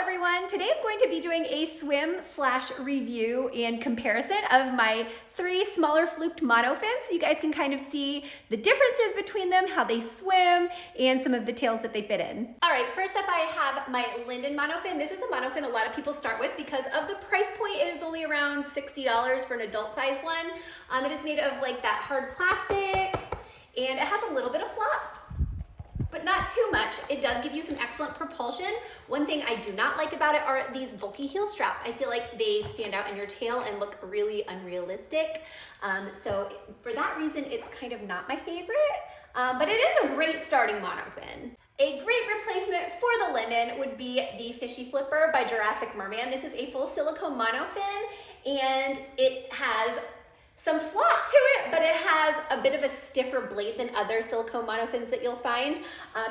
everyone. Today I'm going to be doing a swim/review and comparison of my 3 smaller fluked monofins. You guys can kind of see the differences between them, how they swim, and some of the tails that they fit in. All right, first up I have my Linden monofin. This is a monofin a lot of people start with because of the price point. It is only around $60 for an adult size one. It is made of like that hard plastic, and it has a little bit of flop, but not too much. It does give you some excellent propulsion. One thing I do not like about it are these bulky heel straps. I feel like they stand out in your tail and look really unrealistic. So for that reason, it's kind of not my favorite, but it is a great starting monofin. A great replacement for the Linden would be the Fishi Flipper by Jurassic Mermaid. This is a full silicone monofin, and it has some flop to it, but it has a bit of a stiffer blade than other silicone monofins that you'll find.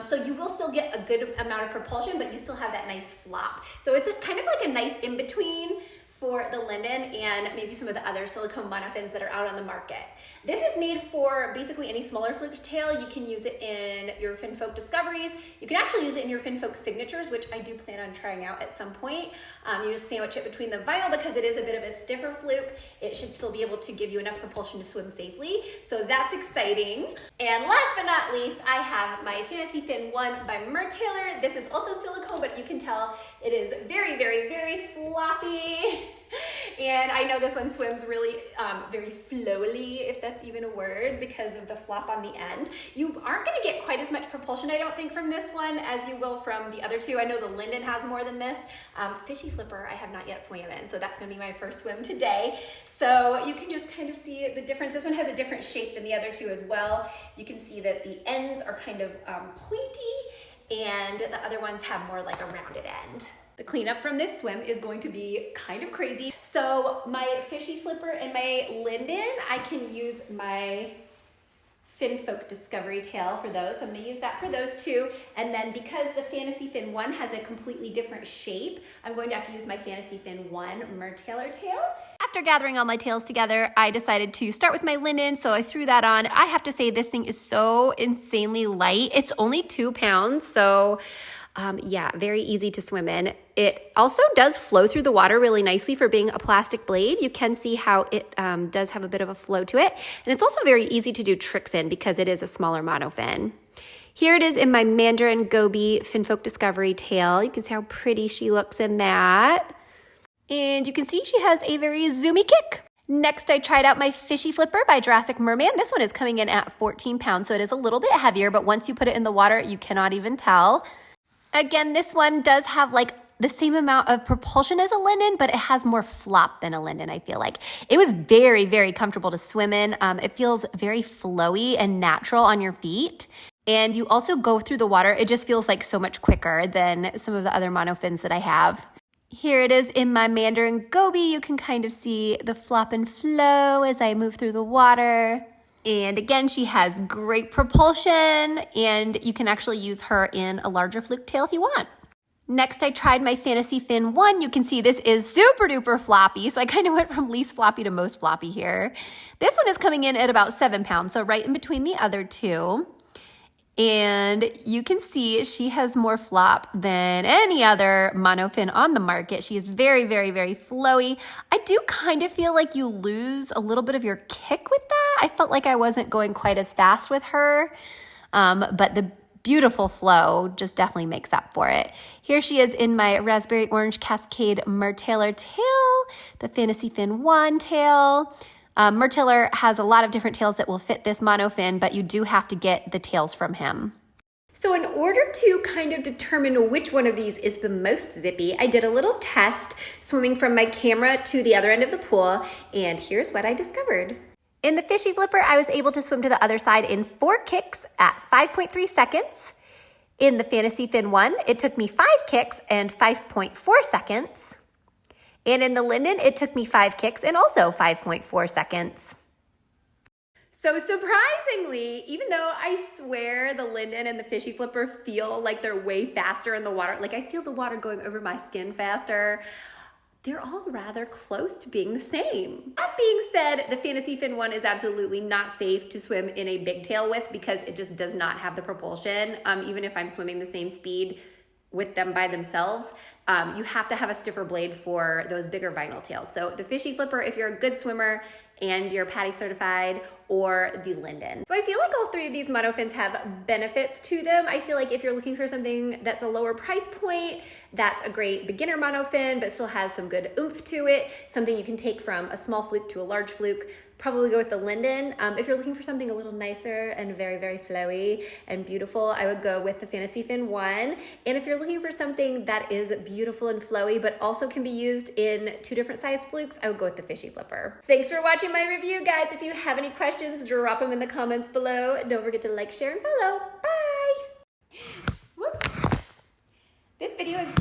So you will still get a good amount of propulsion, but you still have that nice flop. So it's a kind of like a nice in-between for the Linden and maybe some of the other silicone monofins that are out on the market. This is made for basically any smaller fluke tail. You can use it in your Finfolk Discoveries. You can actually use it in your Finfolk Signatures, which I do plan on trying out at some point. You just sandwich it between the vinyl because it is a bit of a stiffer fluke. It should still be able to give you enough propulsion to swim safely. So that's exciting. And last but not least, I have my Fantasea Fin 1 by Mermaid. This is also silicone, but you can tell it is very, very, very floppy. And I know this one swims really very flowly, if that's even a word, because of the flop on the end. You aren't going to get quite as much propulsion, I don't think, from this one as you will from the other two. I know the Linden has more than this. Fishi Flipper I have not yet swam in, so that's going to be my first swim today. So you can just kind of see the difference. This one has a different shape than the other two as well. You can see that the ends are kind of pointy, and the other ones have more like a rounded end. The cleanup from this swim is going to be kind of crazy. So my Fishi Flipper and my Linden, I can use my Finfolk Discovery tail for those. So I'm gonna use that for those two. And then because the Fantasea Fin 1 has a completely different shape, I'm going to have to use my Fantasea Fin 1 Mermaid tail. After gathering all my tails together, I decided to start with my Linden, so I threw that on. I have to say this thing is so insanely light. It's only 2 pounds, so yeah, very easy to swim in. It also does flow through the water really nicely for being a plastic blade. You can see how it does have a bit of a flow to it. And it's also very easy to do tricks in because it is a smaller monofin. Here it is in my Mandarin Goby Finfolk Discovery tail. You can see how pretty she looks in that. And you can see she has a very zoomy kick. Next, I tried out my Fishi Flipper by Jurassic Mermaid. This one is coming in at 14 pounds, so it is a little bit heavier, but once you put it in the water, you cannot even tell. Again, this one does have like the same amount of propulsion as a Linden, but it has more flop than a Linden, I feel like. It was very, very comfortable to swim in. It feels very flowy and natural on your feet. And you also go through the water. It just feels like so much quicker than some of the other monofins that I have. Here it is in my Mandarin Goby. You can kind of see the flop and flow as I move through the water. And again, she has great propulsion, and you can actually use her in a larger fluke tail if you want. Next, I tried my Fantasea Fin 1. You can see this is super duper floppy, so I kind of went from least floppy to most floppy here. This one is coming in at about 7 pounds, so right in between the other two. And you can see she has more flop than any other monofin on the market. She is very, very, very flowy. I do kind of feel like you lose a little bit of your kick with that. I felt like I wasn't going quite as fast with her, but the beautiful flow just definitely makes up for it. Here she is in my Raspberry Orange Cascade Mertailor tail, the Fantasea Fin 1 tail. Mertailor has a lot of different tails that will fit this monofin, but you do have to get the tails from him. So in order to kind of determine which one of these is the most zippy, I did a little test swimming from my camera to the other end of the pool, and here's what I discovered. In the Fishi Flipper, I was able to swim to the other side in 4 kicks at 5.3 seconds. In the Fantasea Fin 1, it took me 5 kicks and 5.4 seconds. And in the Linden, it took me 5 kicks and also 5.4 seconds. So surprisingly, even though I swear the Linden and the Fishi Flipper feel like they're way faster in the water, like I feel the water going over my skin faster, they're all rather close to being the same. That being said, the Fantasea Fin 1 is absolutely not safe to swim in a big tail with because it just does not have the propulsion. Even if I'm swimming the same speed with them by themselves, you have to have a stiffer blade for those bigger vinyl tails. So the Fishi Flipper, if you're a good swimmer and you're PADI certified, or the Linden. So I feel like all three of these monofins have benefits to them. I feel like if you're looking for something that's a lower price point, that's a great beginner monofin, but still has some good oomph to it, something you can take from a small fluke to a large fluke, probably go with the Linden. If you're looking for something a little nicer and very, very flowy and beautiful, I would go with the Fantasea Fin 1. And if you're looking for something that is beautiful and flowy, but also can be used in 2 different size flukes, I would go with the Fishi Flipper. Thanks for watching my review, guys. If you have any questions, drop them in the comments below. Don't forget to like, share, and follow. Bye! Whoops. This video is